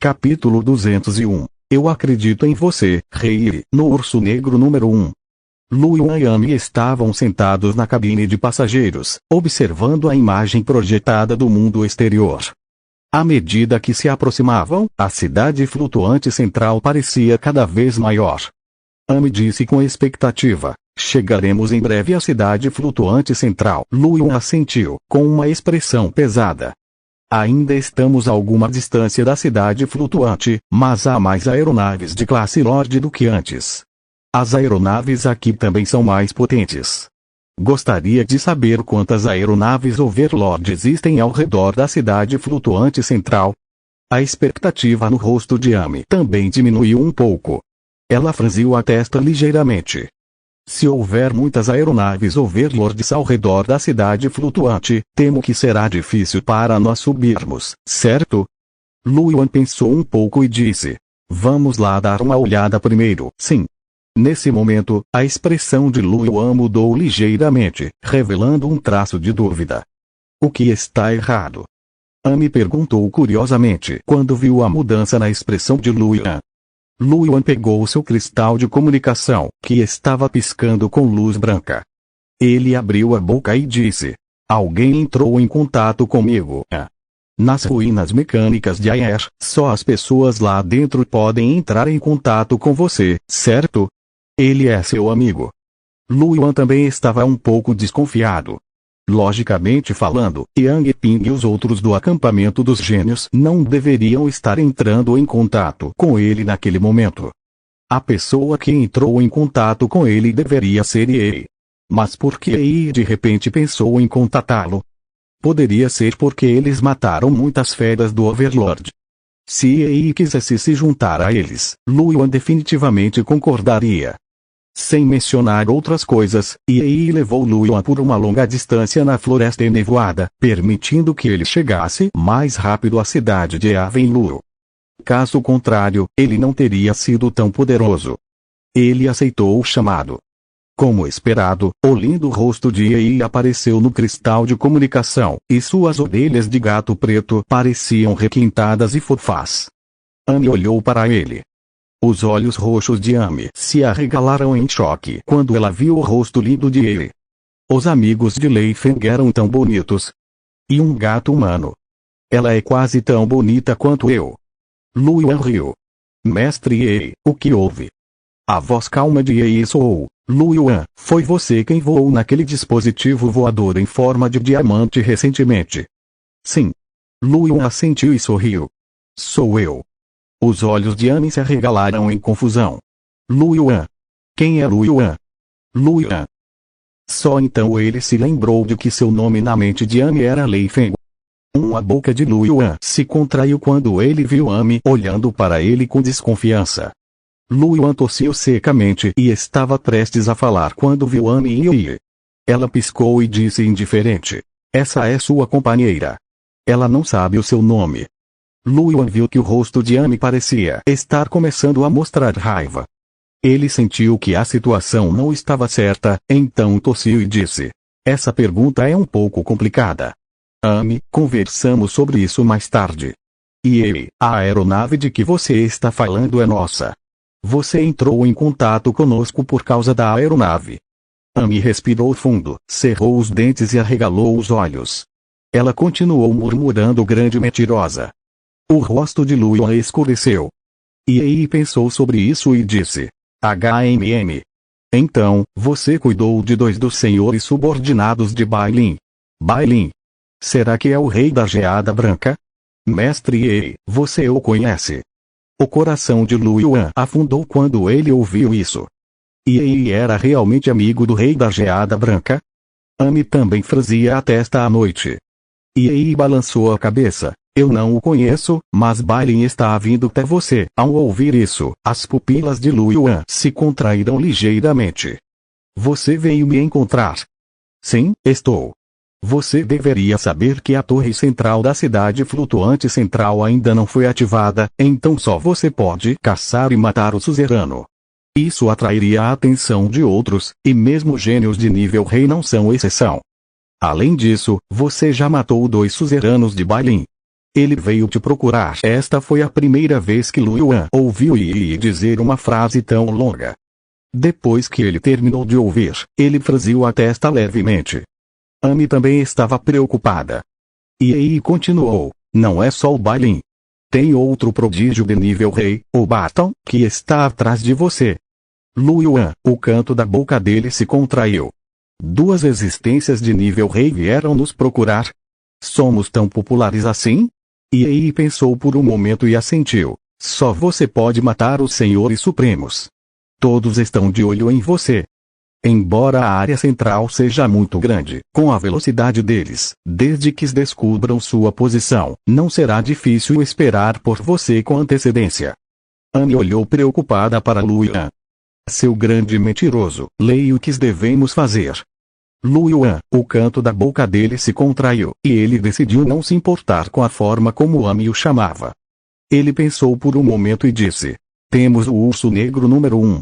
Capítulo 201. Eu acredito em você, Rei. No Urso Negro número 1. Luan e Amy estavam sentados na cabine de passageiros, observando a imagem projetada do mundo exterior. À medida que se aproximavam, a cidade flutuante central parecia cada vez maior. Amy disse com expectativa: chegaremos em breve à cidade flutuante central. Luan assentiu, com uma expressão pesada. Ainda estamos a alguma distância da cidade flutuante, mas há mais aeronaves de classe Lorde do que antes. As aeronaves aqui também são mais potentes. Gostaria de saber quantas aeronaves Overlord existem ao redor da cidade flutuante central. A expectativa no rosto de Amy também diminuiu um pouco. Ela franziu a testa ligeiramente. Se houver muitas aeronaves Overlords ao redor da cidade flutuante, temo que será difícil para nós subirmos, certo? Luan pensou um pouco e disse: vamos lá dar uma olhada primeiro. Sim. Nesse momento, a expressão de Luan mudou ligeiramente, revelando um traço de dúvida. O que está errado? Amy perguntou curiosamente quando viu a mudança na expressão de Luan. Luan pegou seu cristal de comunicação, que estava piscando com luz branca. Ele abriu a boca e disse: alguém entrou em contato comigo. Nas ruínas mecânicas de Ayer, só as pessoas lá dentro podem entrar em contato com você, certo? Ele é seu amigo. Luan também estava um pouco desconfiado. Logicamente falando, Yang Ping e os outros do acampamento dos gênios não deveriam estar entrando em contato com ele naquele momento. A pessoa que entrou em contato com ele deveria ser Yi. Mas por que Yi de repente pensou em contatá-lo? Poderia ser porque eles mataram muitas feras do Overlord. Se Yi quisesse se juntar a eles, Luan definitivamente concordaria. Sem mencionar outras coisas, Yi levou Luan por uma longa distância na floresta enevoada, permitindo que ele chegasse mais rápido à cidade de Avenlu. Caso contrário, ele não teria sido tão poderoso. Ele aceitou o chamado. Como esperado, o lindo rosto de Yi apareceu no cristal de comunicação, e suas orelhas de gato preto pareciam requintadas e fofas. Amy olhou para ele. Os olhos roxos de Amy se arregalaram em choque quando ela viu o rosto lindo de Yi. Os amigos de Lei Feng eram tão bonitos. E um gato humano. Ela é quase tão bonita quanto eu. Luan riu. Mestre Yi, o que houve? A voz calma de Yi soou. Luan, foi você quem voou naquele dispositivo voador em forma de diamante recentemente? Sim. Luan assentiu e sorriu. Sou eu. Os olhos de Amy se arregalaram em confusão. Luan. Quem é Luan? Luan. Só então ele se lembrou de que seu nome na mente de Amy era Lei Feng. A boca de Luan se contraiu quando ele viu Amy olhando para ele com desconfiança. Luan tossiu secamente e estava prestes a falar quando viu Amy e Yi. Ela piscou e disse indiferente: essa é sua companheira. Ela não sabe o seu nome. Luan viu que o rosto de Amy parecia estar começando a mostrar raiva. Ele sentiu que a situação não estava certa, então tossiu e disse: essa pergunta é um pouco complicada. Amy, conversamos sobre isso mais tarde. E a aeronave de que você está falando é nossa. Você entrou em contato conosco por causa da aeronave. Amy respirou fundo, cerrou os dentes e arregalou os olhos. Ela continuou murmurando grande mentirosa. O rosto de Luan escureceu. Yi pensou sobre isso e disse: Então, você cuidou de 2 dos senhores subordinados de Bailin. Bailin? Será que é o rei da Geada Branca? Mestre Yi, você o conhece? O coração de Luan afundou quando ele ouviu isso. Yi era realmente amigo do rei da Geada Branca? Amy também franzia a testa à noite. Yi balançou a cabeça. Eu não o conheço, mas Bailin está vindo até você. Ao ouvir isso, as pupilas de Luan se contraíram ligeiramente. Você veio me encontrar? Sim, estou. Você deveria saber que a torre central da cidade flutuante central ainda não foi ativada, então só você pode caçar e matar o suzerano. Isso atrairia a atenção de outros, e mesmo gênios de nível rei não são exceção. Além disso, você já matou 2 suzeranos de Bailin. Ele veio te procurar. Esta foi a primeira vez que Lu Yuan ouviu Yi dizer uma frase tão longa. Depois que ele terminou de ouvir, ele franziu a testa levemente. Amy também estava preocupada. Yi continuou, não é só o Bailin. Tem outro prodígio de nível rei, o Barton, que está atrás de você. Lu Yuan, o canto da boca dele se contraiu. Duas existências de nível rei vieram nos procurar? Somos tão populares assim? Yi pensou por um momento e assentiu. Só você pode matar os senhores supremos. Todos estão de olho em você. Embora a área central seja muito grande, com a velocidade deles, desde que descubram sua posição, não será difícil esperar por você com antecedência. Amy olhou preocupada para Lu Yuan. Seu grande mentiroso, leia o que devemos fazer. Lu Yuan, o canto da boca dele se contraiu, e ele decidiu não se importar com a forma como Amy o chamava. Ele pensou por um momento e disse: temos o urso negro número 1.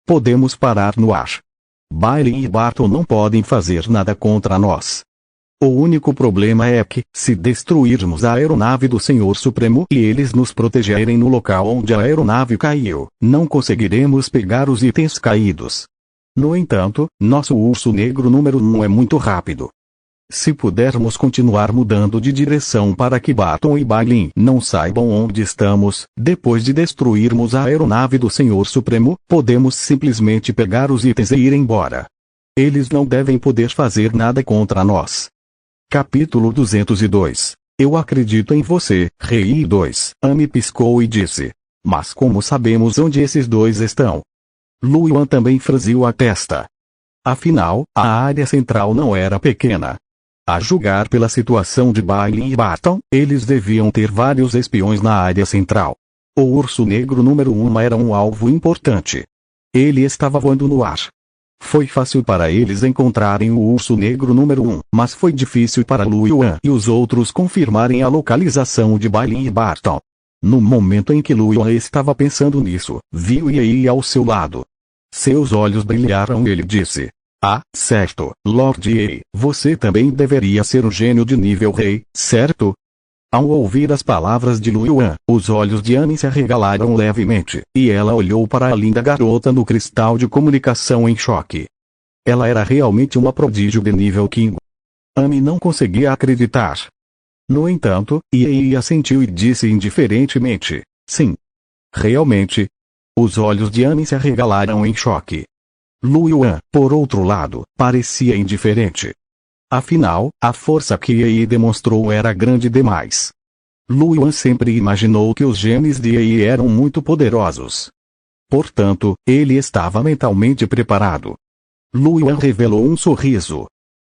Podemos parar no ar. Bailin e Barton não podem fazer nada contra nós. O único problema é que, se destruirmos a aeronave do Senhor Supremo e eles nos protegerem no local onde a aeronave caiu, não conseguiremos pegar os itens caídos. No entanto, nosso urso negro número 1 é muito rápido. Se pudermos continuar mudando de direção para que Barton e Bailin não saibam onde estamos, depois de destruirmos a aeronave do Senhor Supremo, podemos simplesmente pegar os itens e ir embora. Eles não devem poder fazer nada contra nós. Capítulo 202. Eu acredito em você, Rei 2. Amy piscou e disse. Mas como sabemos onde esses dois estão? Lu Yuan também franziu a testa. Afinal, a área central não era pequena. A julgar pela situação de Bailin e Barton, eles deviam ter vários espiões na área central. O urso negro número 1 era um alvo importante. Ele estava voando no ar. Foi fácil para eles encontrarem o urso negro número 1, mas foi difícil para Lu Yuan e os outros confirmarem a localização de Bailin e Barton. No momento em que Lu Yuan estava pensando nisso, viu Yi ao seu lado. Seus olhos brilharam e ele disse: ah, certo, Lord Yi, você também deveria ser um gênio de nível rei, certo? Ao ouvir as palavras de Lu Yuan, os olhos de Amy se arregalaram levemente, e ela olhou para a linda garota no cristal de comunicação em choque. Ela era realmente uma prodígio de nível King. Amy não conseguia acreditar. No entanto, Yi assentiu e disse indiferentemente: sim. Realmente. Os olhos de Amy se arregalaram em choque. Lu Yuan, por outro lado, parecia indiferente. Afinal, a força que Yi demonstrou era grande demais. Lu Yuan sempre imaginou que os genes de Yi eram muito poderosos. Portanto, ele estava mentalmente preparado. Lu Yuan revelou um sorriso.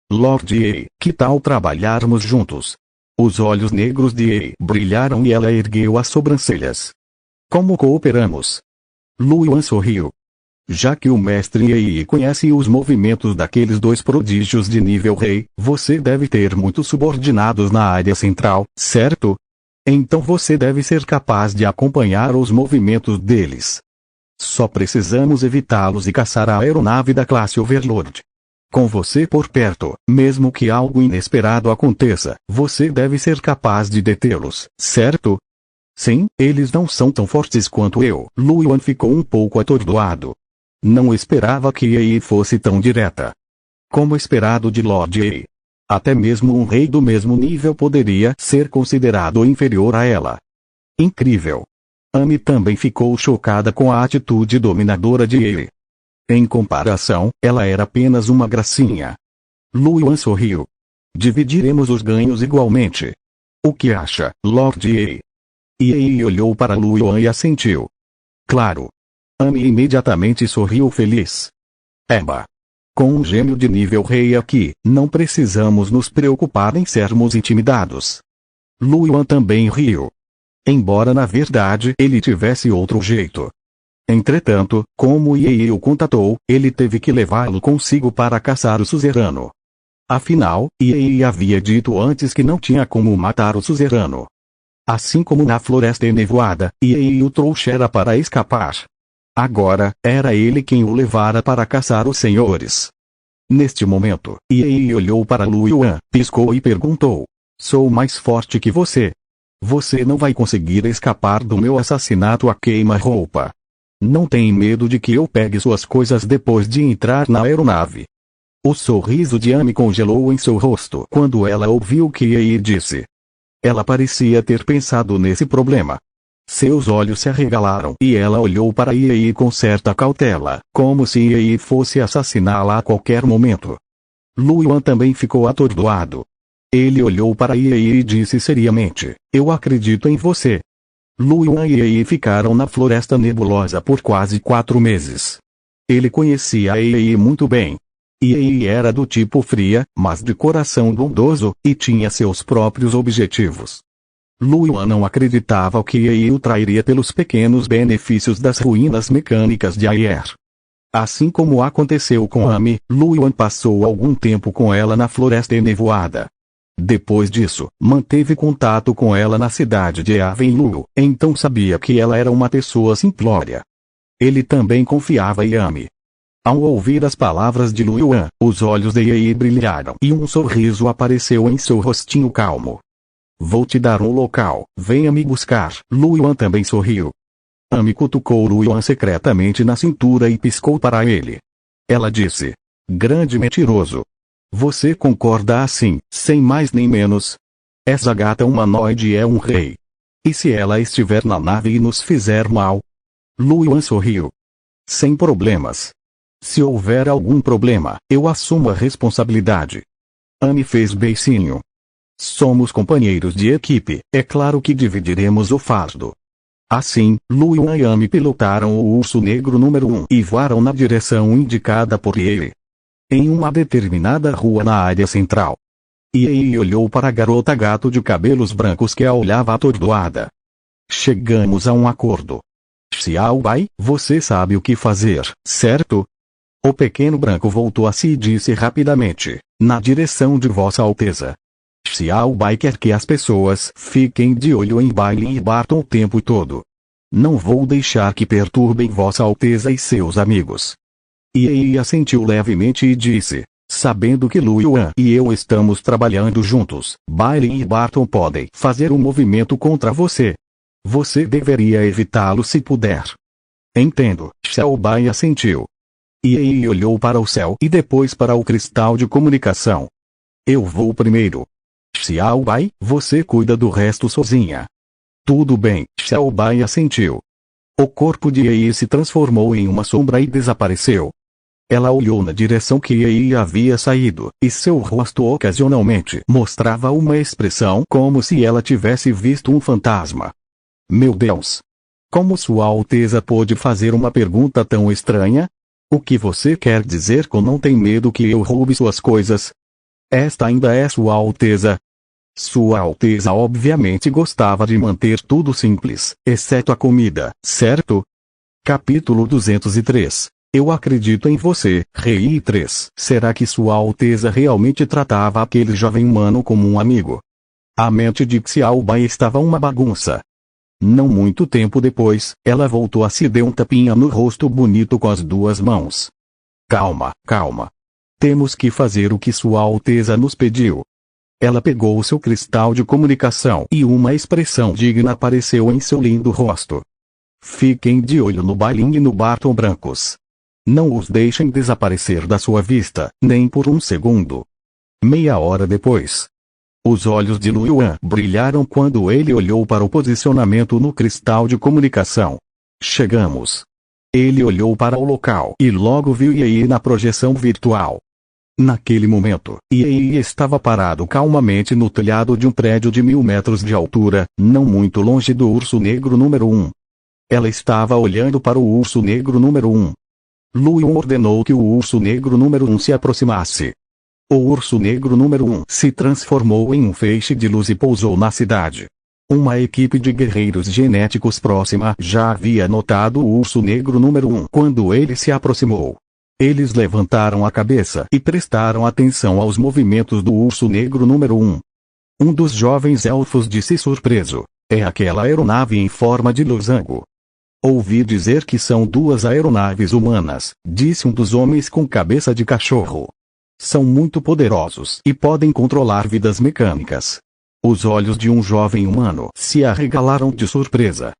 Lord Yi, que tal trabalharmos juntos? Os olhos negros de Yi brilharam e ela ergueu as sobrancelhas. Como cooperamos? Lu Yuan sorriu. Já que o mestre Yi conhece os movimentos daqueles dois prodígios de nível rei, você deve ter muitos subordinados na área central, certo? Então você deve ser capaz de acompanhar os movimentos deles. Só precisamos evitá-los e caçar a aeronave da classe Overlord. Com você por perto, mesmo que algo inesperado aconteça, você deve ser capaz de detê-los, certo? Sim, eles não são tão fortes quanto eu. Lu Yuan ficou um pouco atordoado. Não esperava que Yi fosse tão direta. Como esperado de Lord Yi. Até mesmo um rei do mesmo nível poderia ser considerado inferior a ela. Incrível. Amy também ficou chocada com a atitude dominadora de Yi. Em comparação, ela era apenas uma gracinha. Lu Yuan sorriu. Dividiremos os ganhos igualmente. O que acha, Lord Yi? Yi olhou para Lu Yuan e assentiu. Claro. Amy imediatamente sorriu feliz. Eba! Com um gêmeo de nível rei aqui, não precisamos nos preocupar em sermos intimidados. Lu Yuan também riu. Embora na verdade ele tivesse outro jeito. Entretanto, como Yi o contatou, ele teve que levá-lo consigo para caçar o suzerano. Afinal, Yi havia dito antes que não tinha como matar o suzerano. Assim como na floresta enevoada, Yi o trouxera para escapar. Agora, era ele quem o levara para caçar os senhores. Neste momento, Yi olhou para Lu Yuan, piscou e perguntou: sou mais forte que você? Você não vai conseguir escapar do meu assassinato a queima-roupa. Não tem medo de que eu pegue suas coisas depois de entrar na aeronave? O sorriso de Amy congelou em seu rosto quando ela ouviu o que Yair disse. Ela parecia ter pensado nesse problema. Seus olhos se arregalaram e ela olhou para Yair com certa cautela, como se Yair fosse assassiná-la a qualquer momento. Luan também ficou atordoado. Ele olhou para Yair e disse seriamente, eu acredito em você. Luan e Yair ficaram na Floresta Nebulosa por quase 4 meses. Ele conhecia Yair muito bem. Yair era do tipo fria, mas de coração bondoso, e tinha seus próprios objetivos. Luan não acreditava que Yair o trairia pelos pequenos benefícios das ruínas mecânicas de Yair. Assim como aconteceu com Amy, Luan passou algum tempo com ela na Floresta Enevoada. Depois disso, manteve contato com ela na cidade de Avenlu, então sabia que ela era uma pessoa simplória. Ele também confiava em Amy. Ao ouvir as palavras de Luan, os olhos de Yair brilharam e um sorriso apareceu em seu rostinho calmo. Vou te dar um local, venha me buscar. Luan também sorriu. Amy cutucou Luan secretamente na cintura e piscou para ele. Ela disse, grande mentiroso. Você concorda assim, sem mais nem menos? Essa gata humanoide é um rei. E se ela estiver na nave e nos fizer mal? Luan sorriu. Sem problemas. Se houver algum problema, eu assumo a responsabilidade. Amy fez beicinho. Somos companheiros de equipe, é claro que dividiremos o fardo. Assim, Luan e Amy pilotaram o Urso Negro número 1 e voaram na direção indicada por Yair. Em uma determinada rua na área central. Yair olhou para a garota gato de cabelos brancos que a olhava atordoada. Chegamos a um acordo. Xiaobai, você sabe o que fazer, certo? O pequeno branco voltou a si e disse rapidamente, na direção de Vossa Alteza. Xiaobai quer que as pessoas fiquem de olho em Bailey e Barton o tempo todo. Não vou deixar que perturbem Vossa Alteza e seus amigos. Yair assentiu levemente e disse, sabendo que Luan e eu estamos trabalhando juntos, Bailey e Barton podem fazer um movimento contra você. Você deveria evitá-lo se puder. Entendo, Xiaobai assentiu. Yair olhou para o céu e depois para o cristal de comunicação. Eu vou primeiro. Xiaobai, você cuida do resto sozinha. Tudo bem, Xiaobai assentiu. O corpo de Yair se transformou em uma sombra e desapareceu. Ela olhou na direção que Yair havia saído, e seu rosto ocasionalmente mostrava uma expressão como se ela tivesse visto um fantasma. Meu Deus! Como Sua Alteza pôde fazer uma pergunta tão estranha? O que você quer dizer com não tem medo que eu roube suas coisas? Esta ainda é Sua Alteza? Sua Alteza obviamente gostava de manter tudo simples, exceto a comida, certo? Capítulo 203. Eu acredito em você, Rei 3. Será que Sua Alteza realmente tratava aquele jovem humano como um amigo? A mente de Xiaobai estava uma bagunça. Não muito tempo depois, ela voltou a se dar um tapinha no rosto bonito com as 2 mãos. Calma, calma. Temos que fazer o que Sua Alteza nos pediu. Ela pegou o seu cristal de comunicação e uma expressão digna apareceu em seu lindo rosto. Fiquem de olho no Bailey e no Barton brancos. Não os deixem desaparecer da sua vista, nem por um segundo. Meia hora depois. Os olhos de Luan brilharam quando ele olhou para o posicionamento no cristal de comunicação. Chegamos. Ele olhou para o local e logo viu Yair na projeção virtual. Naquele momento, Yair estava parado calmamente no telhado de um prédio de 1000 metros de altura, não muito longe do Urso Negro número 1. Ela estava olhando para o Urso Negro número 1. Luan ordenou que o Urso Negro número 1 se aproximasse. O Urso Negro número 1 se transformou em um feixe de luz e pousou na cidade. Uma equipe de guerreiros genéticos próxima já havia notado o Urso Negro número 1 quando ele se aproximou. Eles levantaram a cabeça e prestaram atenção aos movimentos do Urso Negro número 1. Um dos jovens elfos disse surpreso, é aquela aeronave em forma de losango. Ouvi dizer que são 2 aeronaves humanas, disse um dos homens com cabeça de cachorro. São muito poderosos e podem controlar vidas mecânicas. Os olhos de um jovem humano se arregalaram de surpresa.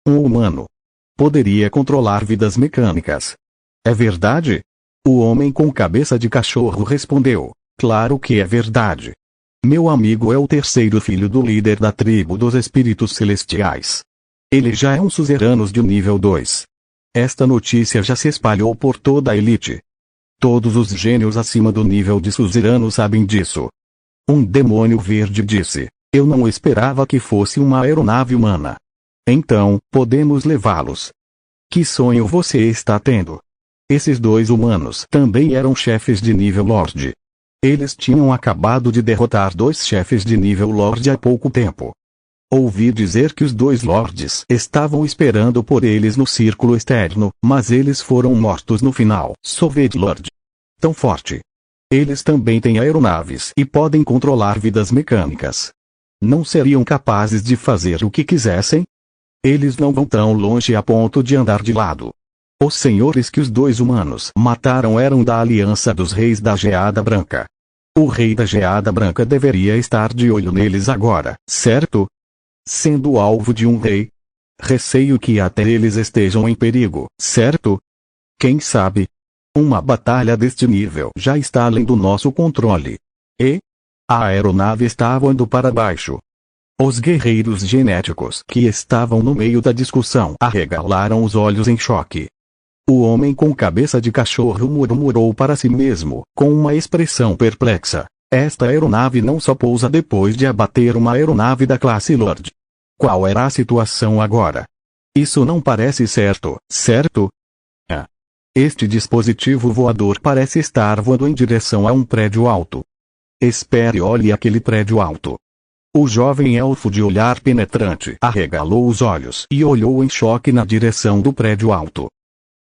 Um humano poderia controlar vidas mecânicas. É verdade? O homem com cabeça de cachorro respondeu: claro que é verdade. Meu amigo é o terceiro filho do líder da tribo dos espíritos celestiais. Ele já é um suzerano de nível 2. Esta notícia já se espalhou por toda a elite. Todos os gênios acima do nível de suzerano sabem disso. Um demônio verde disse: eu não esperava que fosse uma aeronave humana. Então, podemos levá-los. Que sonho você está tendo? Esses dois humanos também eram chefes de nível Lorde. Eles tinham acabado de derrotar dois chefes de nível Lorde há pouco tempo. Ouvi dizer que os dois Lordes estavam esperando por eles no círculo externo, mas eles foram mortos no final. Soviet Lord. Tão forte. Eles também têm aeronaves e podem controlar vidas mecânicas. Não seriam capazes de fazer o que quisessem? Eles não vão tão longe a ponto de andar de lado. Os senhores que os dois humanos mataram eram da aliança dos reis da Geada Branca. O rei da Geada Branca deveria estar de olho neles agora, certo? Sendo alvo de um rei. Receio que até eles estejam em perigo, certo? Quem sabe? Uma batalha deste nível já está além do nosso controle. E? A aeronave está voando para baixo. Os guerreiros genéticos que estavam no meio da discussão arregalaram os olhos em choque. O homem com cabeça de cachorro murmurou para si mesmo, com uma expressão perplexa: esta aeronave não só pousa depois de abater uma aeronave da classe Lord. Qual era a situação agora? Isso não parece certo, certo? Este dispositivo voador parece estar voando em direção a um prédio alto. Espere e olhe aquele prédio alto. O jovem elfo de olhar penetrante arregalou os olhos e olhou em choque na direção do prédio alto.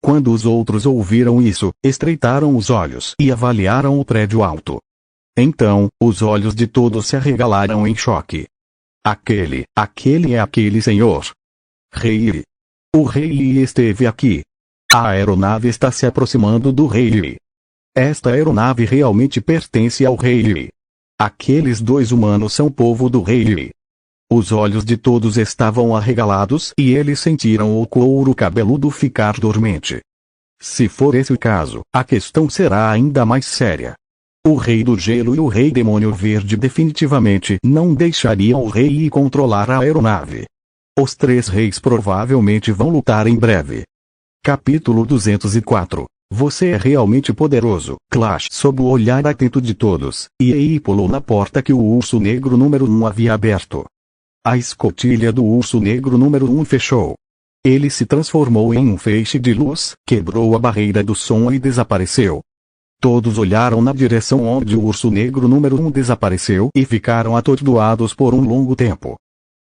Quando os outros ouviram isso, estreitaram os olhos e avaliaram o prédio alto. Então, os olhos de todos se arregalaram em choque. Aquele é aquele senhor. Rei. O rei esteve aqui. A aeronave está se aproximando do rei. Esta aeronave realmente pertence ao rei. Aqueles dois humanos são povo do rei. Os olhos de todos estavam arregalados e eles sentiram o couro cabeludo ficar dormente. Se for esse o caso, a questão será ainda mais séria. O rei do gelo e o rei demônio verde definitivamente não deixariam o rei ir controlar a aeronave. Os três reis provavelmente vão lutar em breve. Capítulo 204. Você é realmente poderoso. Clash sob o olhar atento de todos, e Ei pulou na porta que o urso negro número 1 havia aberto. A escotilha do urso negro número 1 fechou. Ele se transformou em um feixe de luz, quebrou a barreira do som e desapareceu. Todos olharam na direção onde o urso negro número 1 desapareceu e ficaram atordoados por um longo tempo.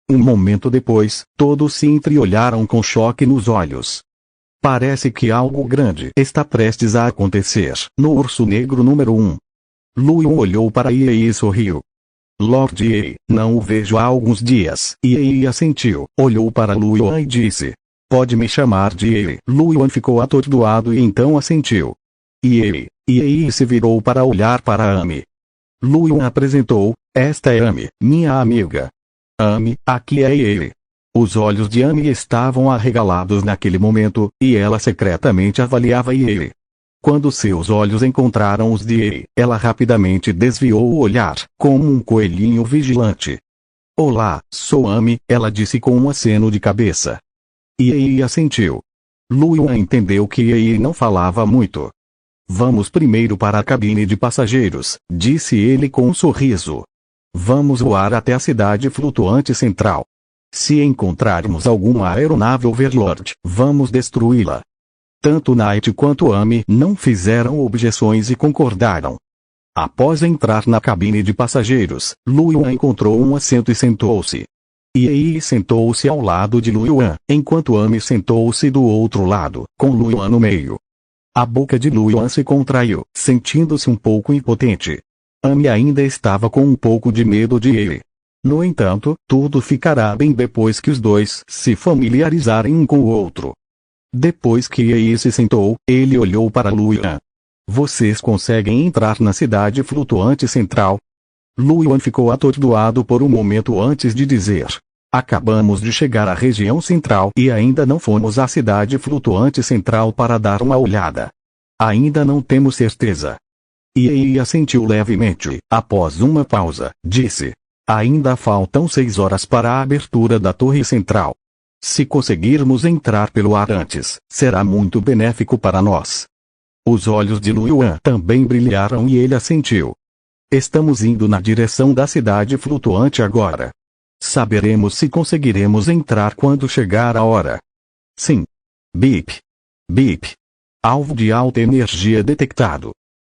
Um momento depois, todos se entreolharam com choque nos olhos. Parece que algo grande está prestes a acontecer no urso negro número 1. Luion olhou para Ei e sorriu. Lord Ei, não o vejo há alguns dias. Ei assentiu, olhou para Luion e disse: pode me chamar de Ei. Luion ficou atordoado e então assentiu. Ei se virou para olhar para Amy. Luion apresentou: esta é Amy, minha amiga. Amy, aqui é Ei. Os olhos de Amy estavam arregalados naquele momento, e ela secretamente avaliava Ei. Quando seus olhos encontraram os de Ei, ela rapidamente desviou o olhar, como um coelhinho vigilante. Olá, sou Amy, ela disse com um aceno de cabeça. Ei assentiu. Luion entendeu que Ei não falava muito. Vamos primeiro para a cabine de passageiros, disse ele com um sorriso. Vamos voar até a cidade flutuante central. Se encontrarmos alguma aeronave Overlord, vamos destruí-la. Tanto Knight quanto Amy não fizeram objeções e concordaram. Após entrar na cabine de passageiros, Luion encontrou um assento e sentou-se. Ei sentou-se ao lado de Luion, enquanto Amy sentou-se do outro lado, com Luion no meio. A boca de Luion se contraiu, sentindo-se um pouco impotente. Amy ainda estava com um pouco de medo de Ei. No entanto, tudo ficará bem depois que os dois se familiarizarem um com o outro. Depois que Ei se sentou, ele olhou para Luion. Vocês conseguem entrar na cidade flutuante central? Lu Yuan ficou atordoado por um momento antes de dizer: acabamos de chegar à região central e ainda não fomos à cidade flutuante central para dar uma olhada. Ainda não temos certeza. Yi assentiu levemente. Após uma pausa, disse: ainda faltam 6 horas para a abertura da torre central. Se conseguirmos entrar pelo ar antes, será muito benéfico para nós. Os olhos de Lu Yuan também brilharam e ele assentiu. Estamos indo na direção da cidade flutuante agora. Saberemos se conseguiremos entrar quando chegar a hora. Sim. Bip. Bip. Alvo de alta energia detectado.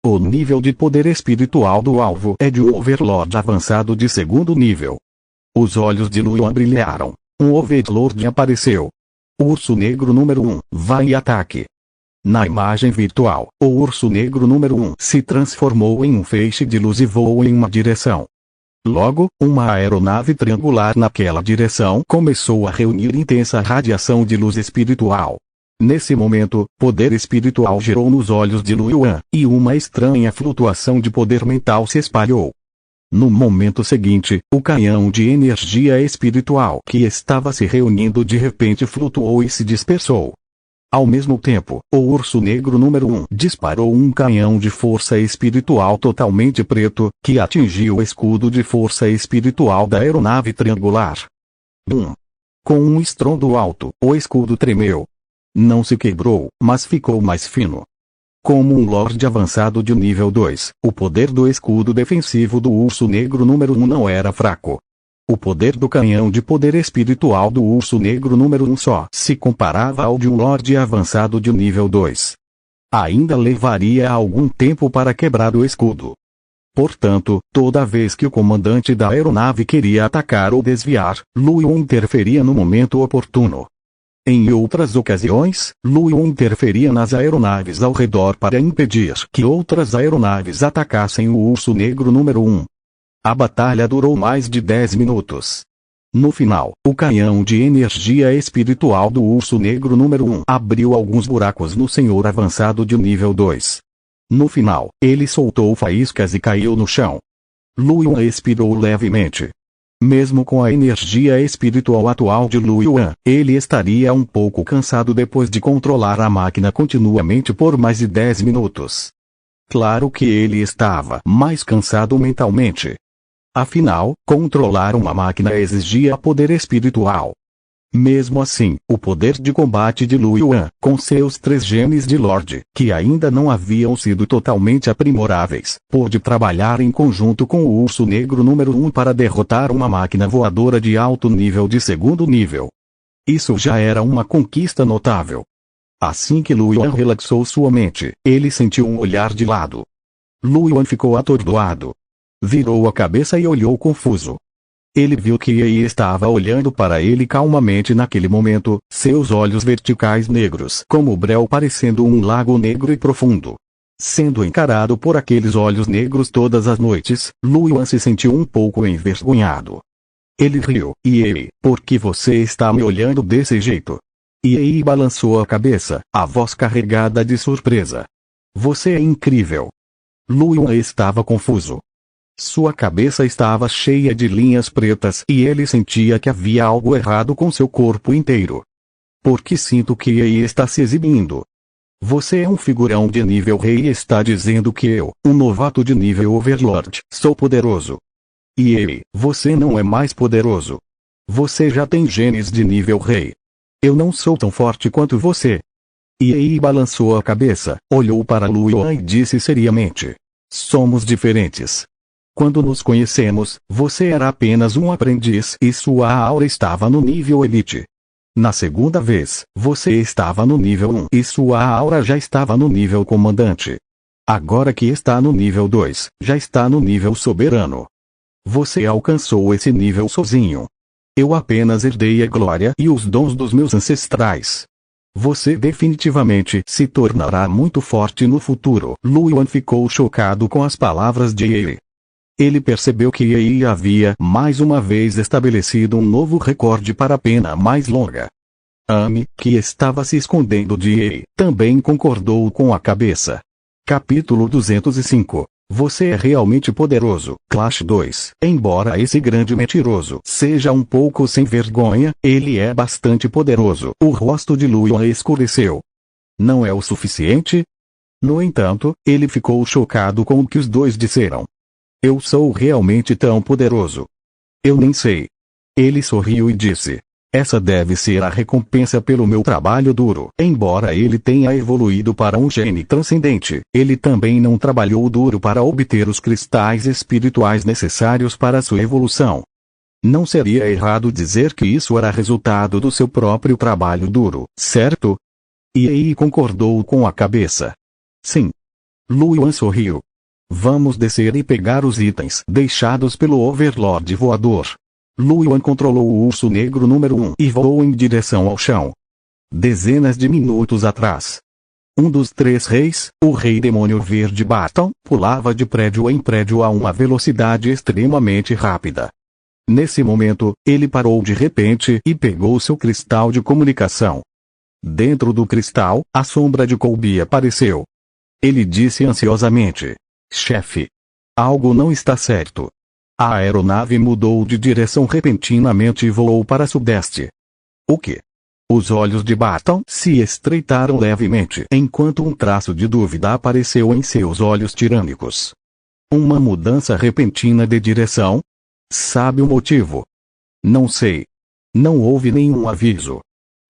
O nível de poder espiritual do alvo é de um Overlord avançado de 2º nível. Os olhos de Lu Yuan brilharam. Um Overlord apareceu. O urso negro número 1 vai em ataque. Na imagem virtual, o urso negro número 1 se transformou em um feixe de luz e voou em uma direção. Logo, uma aeronave triangular naquela direção começou a reunir intensa radiação de luz espiritual. Nesse momento, poder espiritual gerou nos olhos de Lu Yuan, e uma estranha flutuação de poder mental se espalhou. No momento seguinte, o canhão de energia espiritual que estava se reunindo de repente flutuou e se dispersou. Ao mesmo tempo, o urso negro número 1 disparou um canhão de força espiritual totalmente preto, que atingiu o escudo de força espiritual da aeronave triangular. Bum! Com um estrondo alto, o escudo tremeu. Não se quebrou, mas ficou mais fino. Como um Lorde avançado de nível 2, o poder do escudo defensivo do urso negro número 1 não era fraco. O poder do canhão de poder espiritual do urso negro número 1 só se comparava ao de um Lorde avançado de nível 2. Ainda levaria algum tempo para quebrar o escudo. Portanto, toda vez que o comandante da aeronave queria atacar ou desviar, Lu Yuan interferia no momento oportuno. Em outras ocasiões, Lu Yuan interferia nas aeronaves ao redor para impedir que outras aeronaves atacassem o urso negro número 1. A batalha durou mais de 10 minutos. No final, o canhão de energia espiritual do urso negro número 1 abriu alguns buracos no senhor avançado de nível 2. No final, ele soltou faíscas e caiu no chão. Lu Yuan expirou levemente. Mesmo com a energia espiritual atual de Lu Yuan, ele estaria um pouco cansado depois de controlar a máquina continuamente por mais de 10 minutos. Claro que ele estava mais cansado mentalmente. Afinal, controlar uma máquina exigia poder espiritual. Mesmo assim, o poder de combate de Lu Yuan, com seus 3 genes de Lorde, que ainda não haviam sido totalmente aprimoráveis, pôde trabalhar em conjunto com o urso negro número 1 para derrotar uma máquina voadora de alto nível de 2º nível. Isso já era uma conquista notável. Assim que Lu Yuan relaxou sua mente, ele sentiu um olhar de lado. Lu Yuan ficou atordoado. Virou a cabeça e olhou confuso. Ele viu que Yi estava olhando para ele calmamente naquele momento, seus olhos verticais negros como breu parecendo um lago negro e profundo. Sendo encarado por aqueles olhos negros todas as noites, Lu Yuan se sentiu um pouco envergonhado. Ele riu. Yi, por que você está me olhando desse jeito? Yi balançou a cabeça, a voz carregada de surpresa. Você é incrível. Lu Yuan estava confuso. Sua cabeça estava cheia de linhas pretas e ele sentia que havia algo errado com seu corpo inteiro. Porque sinto que Yi está se exibindo. Você é um figurão de nível rei e está dizendo que eu, um novato de nível Overlord, sou poderoso. Yi, você não é mais poderoso. Você já tem genes de nível rei. Eu não sou tão forte quanto você. Yi balançou a cabeça, olhou para Lu Yuan e disse seriamente: somos diferentes. Quando nos conhecemos, você era apenas um aprendiz e sua aura estava no nível elite. Na segunda vez, você estava no nível 1 e sua aura já estava no nível comandante. Agora que está no nível 2, já está no nível soberano. Você alcançou esse nível sozinho. Eu apenas herdei a glória e os dons dos meus ancestrais. Você definitivamente se tornará muito forte no futuro. Lu Yuan ficou chocado com as palavras de Yi. Ele percebeu que Yi havia mais uma vez estabelecido um novo recorde para a pena mais longa. Ame, que estava se escondendo de Yi, também concordou com a cabeça. Capítulo 205 Você é realmente poderoso. Clash 2. Embora esse grande mentiroso seja um pouco sem vergonha, ele é bastante poderoso. O rosto de Luan escureceu. Não é o suficiente? No entanto, ele ficou chocado com o que os dois disseram. Eu sou realmente tão poderoso. Eu nem sei. Ele sorriu e disse. Essa deve ser a recompensa pelo meu trabalho duro. Embora ele tenha evoluído para um gene transcendente, ele também não trabalhou duro para obter os cristais espirituais necessários para sua evolução. Não seria errado dizer que isso era resultado do seu próprio trabalho duro, certo? Yi concordou com a cabeça. Sim. Luan sorriu. Vamos descer e pegar os itens deixados pelo Overlord voador. Luan controlou o urso negro número 1 e voou em direção ao chão. Dezenas de minutos atrás, um dos 3 reis, o rei demônio verde Barton, pulava de prédio em prédio a uma velocidade extremamente rápida. Nesse momento, ele parou de repente e pegou seu cristal de comunicação. Dentro do cristal, a sombra de Colby apareceu. Ele disse ansiosamente: Chefe, algo não está certo. A aeronave mudou de direção repentinamente e voou para sudeste. O que? Os olhos de Barton se estreitaram levemente enquanto um traço de dúvida apareceu em seus olhos tirânicos. Uma mudança repentina de direção? Sabe o motivo? Não sei. Não houve nenhum aviso.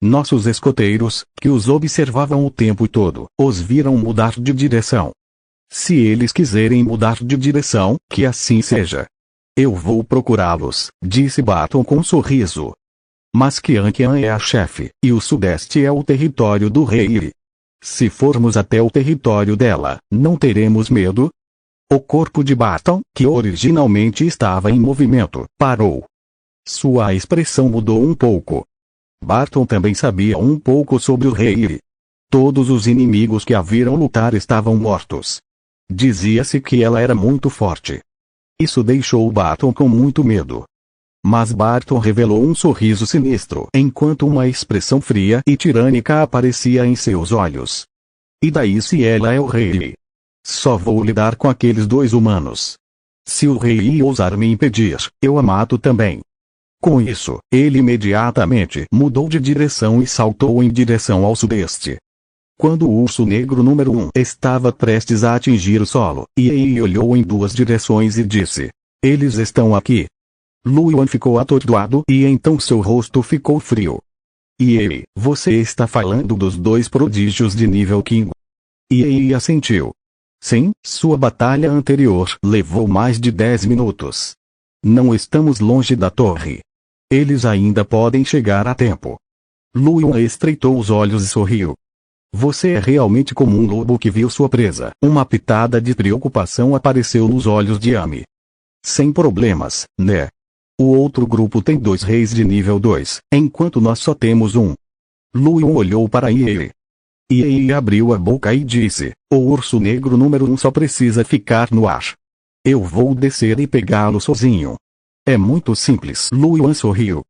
Nossos escoteiros, que os observavam o tempo todo, os viram mudar de direção. Se eles quiserem mudar de direção, que assim seja. Eu vou procurá-los, disse Barton com um sorriso. Mas Qianqian é a chefe, e o sudeste é o território do rei. Se formos até o território dela, não teremos medo? O corpo de Barton, que originalmente estava em movimento, parou. Sua expressão mudou um pouco. Barton também sabia um pouco sobre o rei. Todos os inimigos que a viram lutar estavam mortos. Dizia-se que ela era muito forte. Isso deixou Barton com muito medo. Mas Barton revelou um sorriso sinistro enquanto uma expressão fria e tirânica aparecia em seus olhos. E daí se ela é o rei? Só vou lidar com aqueles 2 humanos. Se o rei ousar me impedir, eu a mato também. Com isso, ele imediatamente mudou de direção e saltou em direção ao sudeste. Quando o urso negro número 1 estava prestes a atingir o solo, Yi olhou em 2 direções e disse: Eles estão aqui. Luan ficou atordoado e então seu rosto ficou frio. Yi, você está falando dos 2 prodígios de nível King? Yi assentiu. Sim, sua batalha anterior levou mais de 10 minutos. Não estamos longe da torre. Eles ainda podem chegar a tempo. Luan estreitou os olhos e sorriu. Você é realmente como um lobo que viu sua presa. Uma pitada de preocupação apareceu nos olhos de Amy. Sem problemas, né? O outro grupo tem 2 reis de nível 2, enquanto nós só temos um. Luan olhou para Yi. Yi abriu a boca e disse: O urso negro número 1 só precisa ficar no ar. Eu vou descer e pegá-lo sozinho. É muito simples. Luan sorriu.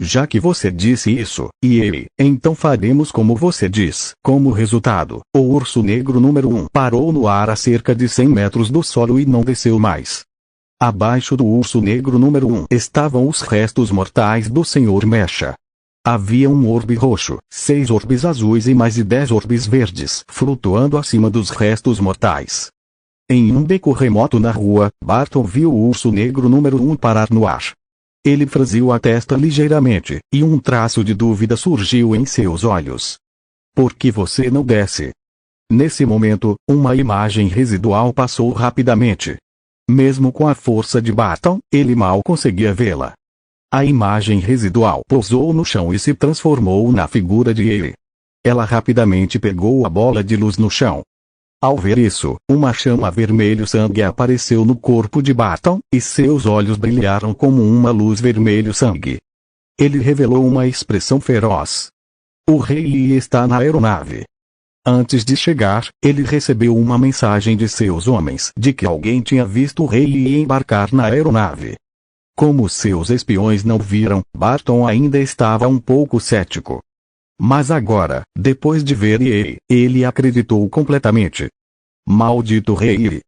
Já que você disse isso, Yi, então faremos como você diz. Como resultado, o urso negro número 1 parou no ar a cerca de 100 metros do solo e não desceu mais. Abaixo do urso negro número 1 estavam os restos mortais do Senhor Mecha. Havia um orbe roxo, 6 orbes azuis e mais de 10 orbes verdes flutuando acima dos restos mortais. Em um beco remoto na rua, Barton viu o urso negro número 1 parar no ar. Ele franziu a testa ligeiramente, e um traço de dúvida surgiu em seus olhos. Por que você não desce? Nesse momento, uma imagem residual passou rapidamente. Mesmo com a força de Barton, ele mal conseguia vê-la. A imagem residual pousou no chão e se transformou na figura de Yi. Ela rapidamente pegou a bola de luz no chão. Ao ver isso, uma chama vermelho-sangue apareceu no corpo de Barton, e seus olhos brilharam como uma luz vermelho-sangue. Ele revelou uma expressão feroz. O rei Yi está na aeronave. Antes de chegar, ele recebeu uma mensagem de seus homens de que alguém tinha visto o rei Yi embarcar na aeronave. Como seus espiões não viram, Barton ainda estava um pouco cético. Mas agora, depois de ver Yi, ele acreditou completamente. Maldito rei Yi.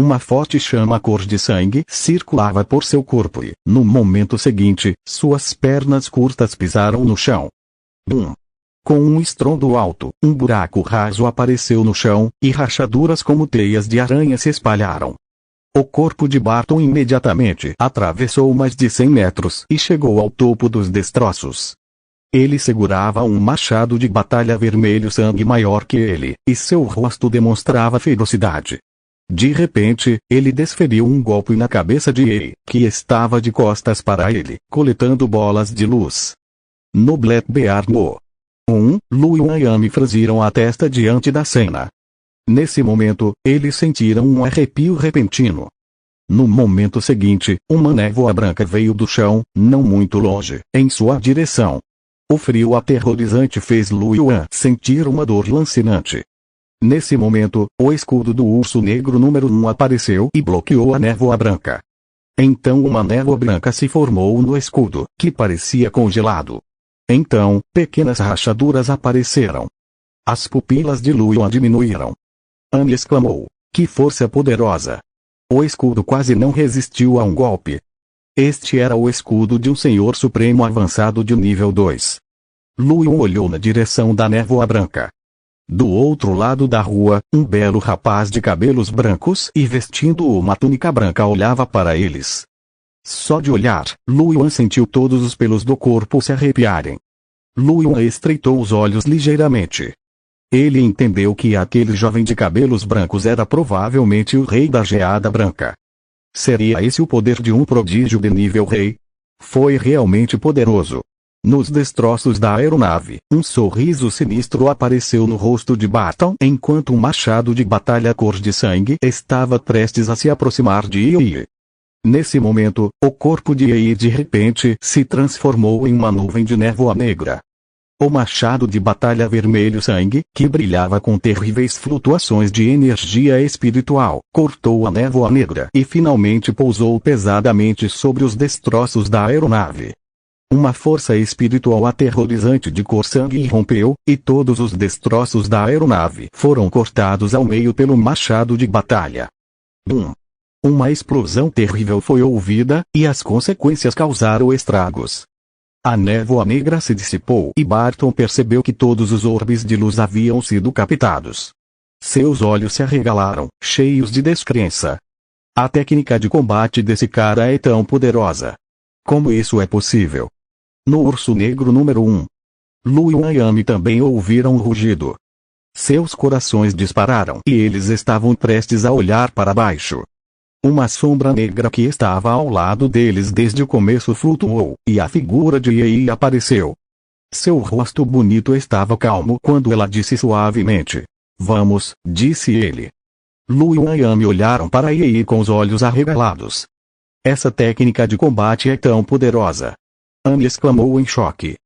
Uma forte chama cor de sangue circulava por seu corpo e, no momento seguinte, suas pernas curtas pisaram no chão. Bum! Com um estrondo alto, um buraco raso apareceu no chão, e rachaduras como teias de aranha se espalharam. O corpo de Barton imediatamente atravessou mais de 100 metros e chegou ao topo dos destroços. Ele segurava um machado de batalha vermelho sangue maior que ele, e seu rosto demonstrava ferocidade. De repente, ele desferiu um golpe na cabeça de Ei, que estava de costas para ele, coletando bolas de luz. No Black Bear no Lu e Ayami franziram a testa diante da cena. Nesse momento, eles sentiram um arrepio repentino. No momento seguinte, uma névoa branca veio do chão, não muito longe, em sua direção. O frio aterrorizante fez Lu Yuan sentir uma dor lancinante. Nesse momento, o escudo do urso negro número 1 apareceu e bloqueou a névoa branca. Então uma névoa branca se formou no escudo, que parecia congelado. Então, pequenas rachaduras apareceram. As pupilas de Lu Yuan diminuíram. Amy exclamou: "Que força poderosa!" O escudo quase não resistiu a um golpe. Este era o escudo de um Senhor Supremo avançado de nível 2. Lu Yuan olhou na direção da névoa branca. Do outro lado da rua, um belo rapaz de cabelos brancos e vestindo uma túnica branca olhava para eles. Só de olhar, Lu Yuan sentiu todos os pelos do corpo se arrepiarem. Lu Yuan estreitou os olhos ligeiramente. Ele entendeu que aquele jovem de cabelos brancos era provavelmente o rei da Geada Branca. Seria esse o poder de um prodígio de nível rei? Foi realmente poderoso. Nos destroços da aeronave, um sorriso sinistro apareceu no rosto de Barton enquanto um machado de batalha cor de sangue estava prestes a se aproximar de Yi. Nesse momento, o corpo de Yi de repente se transformou em uma nuvem de névoa negra. O machado de batalha vermelho sangue, que brilhava com terríveis flutuações de energia espiritual, cortou a névoa negra e finalmente pousou pesadamente sobre os destroços da aeronave. Uma força espiritual aterrorizante de cor sangue irrompeu, e todos os destroços da aeronave foram cortados ao meio pelo machado de batalha. Bum! Uma explosão terrível foi ouvida, e as consequências causaram estragos. A névoa negra se dissipou e Barton percebeu que todos os orbes de luz haviam sido captados. Seus olhos se arregalaram, cheios de descrença. A técnica de combate desse cara é tão poderosa. Como isso é possível? No urso negro número 1. Lu e Ayami também ouviram o rugido. Seus corações dispararam e eles estavam prestes a olhar para baixo. Uma sombra negra que estava ao lado deles desde o começo flutuou, e a figura de Yi apareceu. Seu rosto bonito estava calmo quando ela disse suavemente: "Vamos", disse ele. Lu e Ayami olharam para Yi com os olhos arregalados. Essa técnica de combate é tão poderosa. Amy exclamou em choque.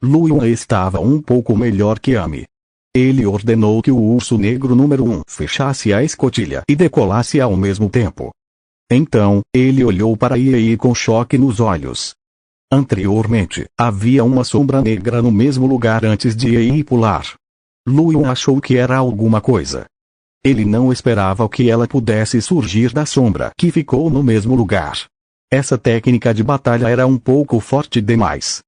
Lu Yuan estava um pouco melhor que Amy. Ele ordenou que o urso negro número 1 fechasse a escotilha e decolasse ao mesmo tempo. Então, ele olhou para Yi com choque nos olhos. Anteriormente, havia uma sombra negra no mesmo lugar antes de Yi pular. Lu Yuan achou que era alguma coisa. Ele não esperava que ela pudesse surgir da sombra que ficou no mesmo lugar. Essa técnica de batalha era um pouco forte demais.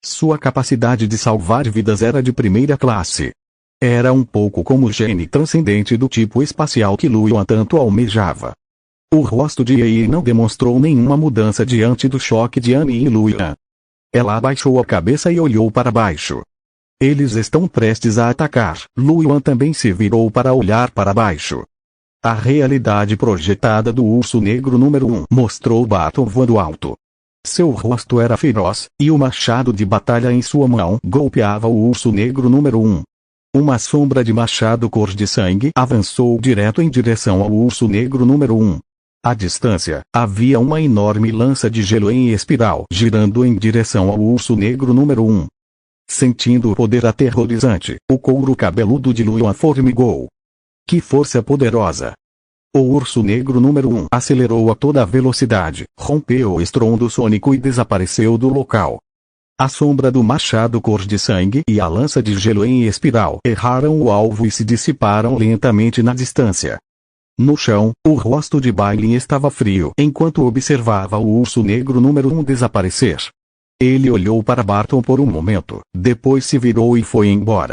Sua capacidade de salvar vidas era de primeira classe. Era um pouco como o gene transcendente do tipo espacial que Lu Yuan tanto almejava. O rosto de Yi não demonstrou nenhuma mudança diante do choque de Amy e Lu Yuan. Ela abaixou a cabeça e olhou para baixo. Eles estão prestes a atacar. Lu Yuan também se virou para olhar para baixo. A realidade projetada do urso negro número 1 mostrou Barton voando alto. Seu rosto era feroz, e o machado de batalha em sua mão golpeava o urso negro número 1. Uma sombra de machado cor de sangue avançou direto em direção ao urso negro número 1. À distância, havia uma enorme lança de gelo em espiral girando em direção ao urso negro número 1. Sentindo o poder aterrorizante, o couro cabeludo de Lu Yuan formigou. Que força poderosa! O urso negro número 1 acelerou a toda velocidade, rompeu o estrondo sônico e desapareceu do local. A sombra do machado cor de sangue e a lança de gelo em espiral erraram o alvo e se dissiparam lentamente na distância. No chão, o rosto de Bailey estava frio enquanto observava o urso negro número 1 desaparecer. Ele olhou para Barton por um momento, depois se virou e foi embora.